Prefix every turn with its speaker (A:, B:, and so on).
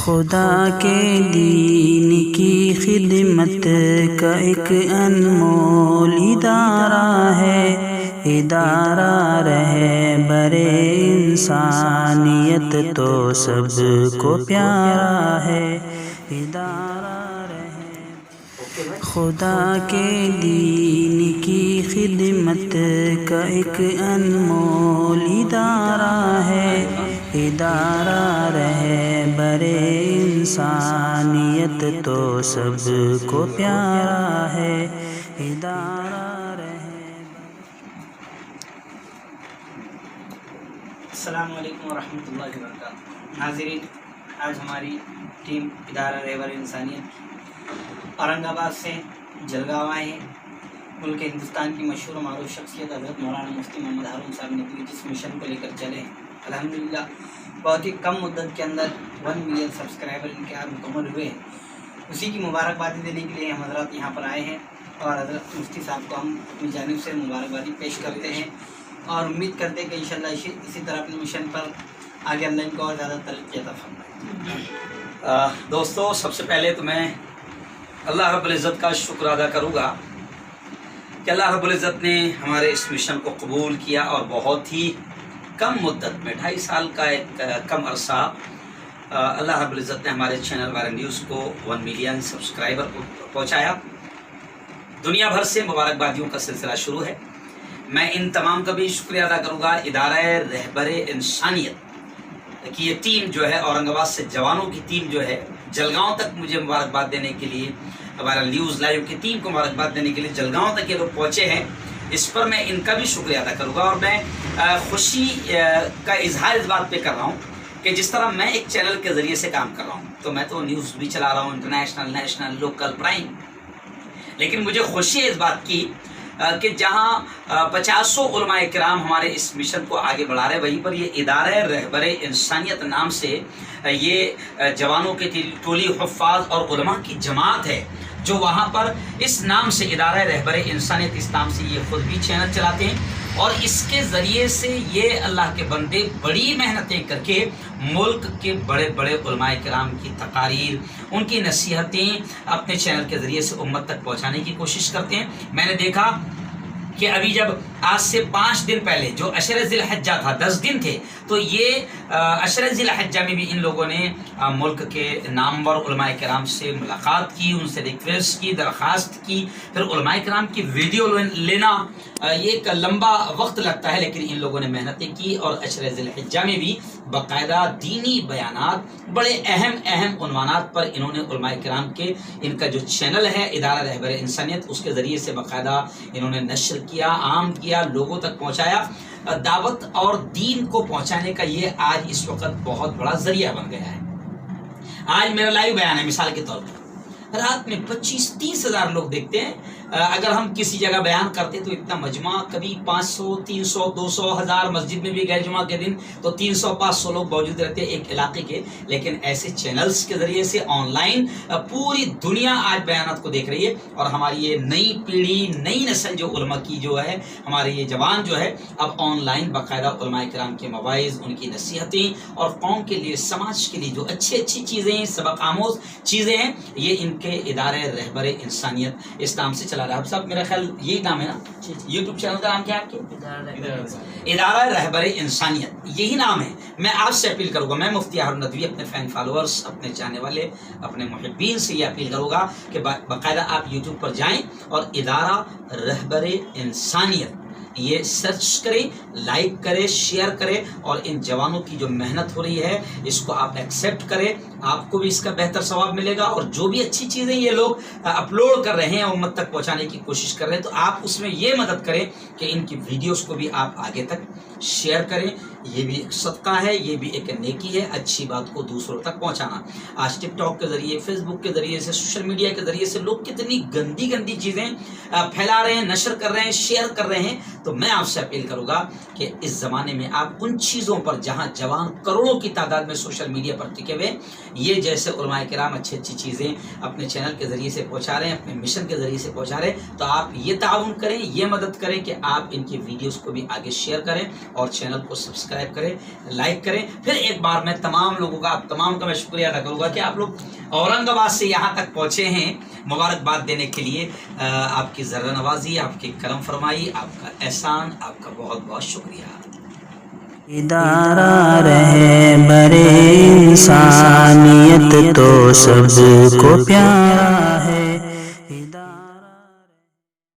A: خدا کے دین کی خدمت کا ایک انمول ادارہ ہے، ادارہ رہبر انسانیت تو سب کو پیارا ہے، ادارہ خدا کے دین کی خدمت کا ایک انمول ادارہ ہے، ادارہ رہبر انسانیت تو سب کو پیارا ہے، ادارہ
B: السلام علیکم ورحمۃ اللہ وبرکاتہ۔ ناظرین، آج ہماری ٹیم ادارہ رہبر انسانیت اورنگ آباد سے جلگاؤں آئے ہیں۔ ملک ہندوستان کی مشہور و معروف شخصیت حضرت مولانا مفتی محمد ہارون صاحب نے جس مشن کو لے کر چلے ہیں، الحمدللہ بہت ہی کم مدت کے اندر 1 ملین سبسکرائبر ان کے ہاتھ مکمل ہوئے ہیں۔ اسی کی مبارکبادی دینے کے لیے ہم حضرات یہاں پر آئے ہیں اور حضرت مفتی صاحب کو ہم اپنی جانب سے مبارکبادی پیش کرتے ہیں اور امید کرتے ہیں کہ انشاءاللہ اسی طرح اپنے مشن پر آگے اللہ ان کو اور زیادہ ترقی عطا فرمائے۔
C: دوستو، سب سے پہلے تو میں اللہ رب العزت کا شکر ادا کروں گا کہ اللہ رب العزت نے ہمارے اس مشن کو قبول کیا اور بہت ہی کم مدت میں 2.5 سال کا ایک کم عرصہ اللہ رب العزت نے ہمارے چینل وائرل نیوز کو 1 ملین سبسکرائبر کو پہنچایا۔ دنیا بھر سے مبارکبادیوں کا سلسلہ شروع ہے۔ میں ان تمام کا بھی شکریہ ادا کروں گا۔ ادارہ رہبر انسانیت کی یہ ٹیم جو ہے، اورنگ آباد سے جوانوں کی ٹیم جو ہے، جلگاؤں تک مجھے مبارکباد دینے کے لیے، ہمارا نیوز لائیو کی ٹیم کو مبارکباد دینے کے لیے جلگاؤں تک یہ لوگ پہنچے ہیں، اس پر میں ان کا بھی شکریہ ادا کروں گا۔ اور میں خوشی کا اظہار اس بات پہ کر رہا ہوں کہ جس طرح میں ایک چینل کے ذریعے سے کام کر رہا ہوں، تو میں تو نیوز بھی چلا رہا ہوں، انٹرنیشنل، نیشنل، لوکل، پرائم، لیکن مجھے خوشی ہے اس بات کی کہ جہاں 50 علماء کرام ہمارے اس مشن کو آگے بڑھا رہے ہیں، وہیں پر یہ ادارہ رہبر انسانیت نام سے یہ جوانوں کی ٹولی حفاظ اور علماء کی جماعت ہے جو وہاں پر اس نام سے ادارہ رہبر انسانیت اس نام سے یہ خود بھی چینل چلاتے ہیں، اور اس کے ذریعے سے یہ اللہ کے بندے بڑی محنتیں کر کے ملک کے بڑے بڑے علماء کرام کی تقاریر، ان کی نصیحتیں اپنے چینل کے ذریعے سے امت تک پہنچانے کی کوشش کرتے ہیں۔ میں نے دیکھا کہ ابھی جب آج سے 5 دن پہلے جو عشر ذی الحجہ تھا، 10 دن تھے، تو یہ عشر ذی الحجہ میں بھی ان لوگوں نے ملک کے نامور علماء کرام سے ملاقات کی، ان سے ریکویسٹ کی، درخواست کی۔ پھر علماء کرام کی ویڈیو لینا یہ ایک لمبا وقت لگتا ہے، لیکن ان لوگوں نے محنتیں کی اور عشر ذی الحجہ میں بھی باقاعدہ دینی بیانات، بڑے اہم عنوانات پر انہوں نے علماء کرام کے، ان کا جو چینل ہے ادارہ رہبر انسانیت، اس کے ذریعے سے باقاعدہ انہوں نے نشر کیا، عام کیا، لوگوں تک پہنچایا۔ دعوت اور دین کو پہنچانے کا یہ آج اس وقت بہت بڑا ذریعہ بن گیا ہے۔ آج میرا لائیو بیان ہے، مثال کے طور پر رات میں 25-30 ہزار لوگ دیکھتے ہیں۔ اگر ہم کسی جگہ بیان کرتے تو اتنا مجمع کبھی 500، 300، 200 ہزار، مسجد میں بھی گئے جمعہ کے دن تو 300-500 لوگ موجود رہتے ہیں ایک علاقے کے، لیکن ایسے چینلز کے ذریعے سے آن لائن پوری دنیا آج بیانات کو دیکھ رہی ہے، اور ہماری یہ نئی پیڑھی، نئی نسل جو علماء کی جو ہے، ہمارے یہ جوان جو ہے، اب آن لائن باقاعدہ علماء کرام کے مواعظ، ان کی نصیحتیں اور قوم کے لیے، سماج کے لیے جو اچھی چیزیں ہیں، سبق آموز چیزیں ہیں، یہ ان کے ادارہ رہبر انسانیت اس نام سے چلا رہا ہے۔ اب صاحب میرا خیال یہی نام ہے نا یوٹیوب چینل کا؟ نام کیا ہے آپ کے؟ ادارہ رہبر انسانیت، یہی نام ہے۔ میں آپ سے اپیل کروں گا، میں مفتی ہارون ندوی اپنے فین فالوورز، اپنے چاہنے والے، اپنے محبین سے یہ اپیل کروں گا کہ باقاعدہ آپ یوٹیوب پر جائیں اور ادارہ رہبر انسانیت یہ سرچ کریں، لائک کریں، شیئر کریں، اور ان جوانوں کی جو محنت ہو رہی ہے اس کو آپ ایکسیپٹ کریں۔ آپ کو بھی اس کا بہتر ثواب ملے گا، اور جو بھی اچھی چیزیں یہ لوگ اپلوڈ کر رہے ہیں، امت تک پہنچانے کی کوشش کر رہے ہیں، تو آپ اس میں یہ مدد کریں کہ ان کی ویڈیوز کو بھی آپ آگے تک شیئر کریں۔ یہ بھی ایک صدقہ ہے، یہ بھی ایک نیکی ہے، اچھی بات کو دوسروں تک پہنچانا۔ آج ٹک ٹاک کے ذریعے، فیس بک کے ذریعے سے، سوشل میڈیا کے ذریعے سے لوگ کتنی گندی چیزیں پھیلا رہے ہیں، نشر کر رہے ہیں، شیئر کر رہے ہیں۔ تو میں آپ سے اپیل کروں گا کہ اس زمانے میں آپ ان چیزوں پر جہاں جوان کروڑوں کی تعداد میں سوشل میڈیا پر ٹکے ہوئے، یہ جیسے علماء کرام اچھی چیزیں اپنے چینل کے ذریعے سے پہنچا رہے ہیں، اپنے مشن کے ذریعے سے پہنچا رہے ہیں، تو آپ یہ تعاون کریں، یہ مدد کریں کہ آپ ان کی ویڈیوز کو بھی آگے شیئر کریں اور چینل کو سبسکرائب کریں، لائک کریں۔ پھر ایک بار میں تمام لوگوں کا، آپ تمام کا میں شکریہ ادا کروں گا کہ آپ لوگ اورنگ آباد سے یہاں تک پہنچے ہیں مبارکباد دینے کے لیے۔ آپ کی ذرہ نوازی، آپ کی کرم فرمائی، آپ کا احسان، آپ کا بہت بہت شکریہ۔
A: ادارہ رہبر انسانیت تو سب کو پیارا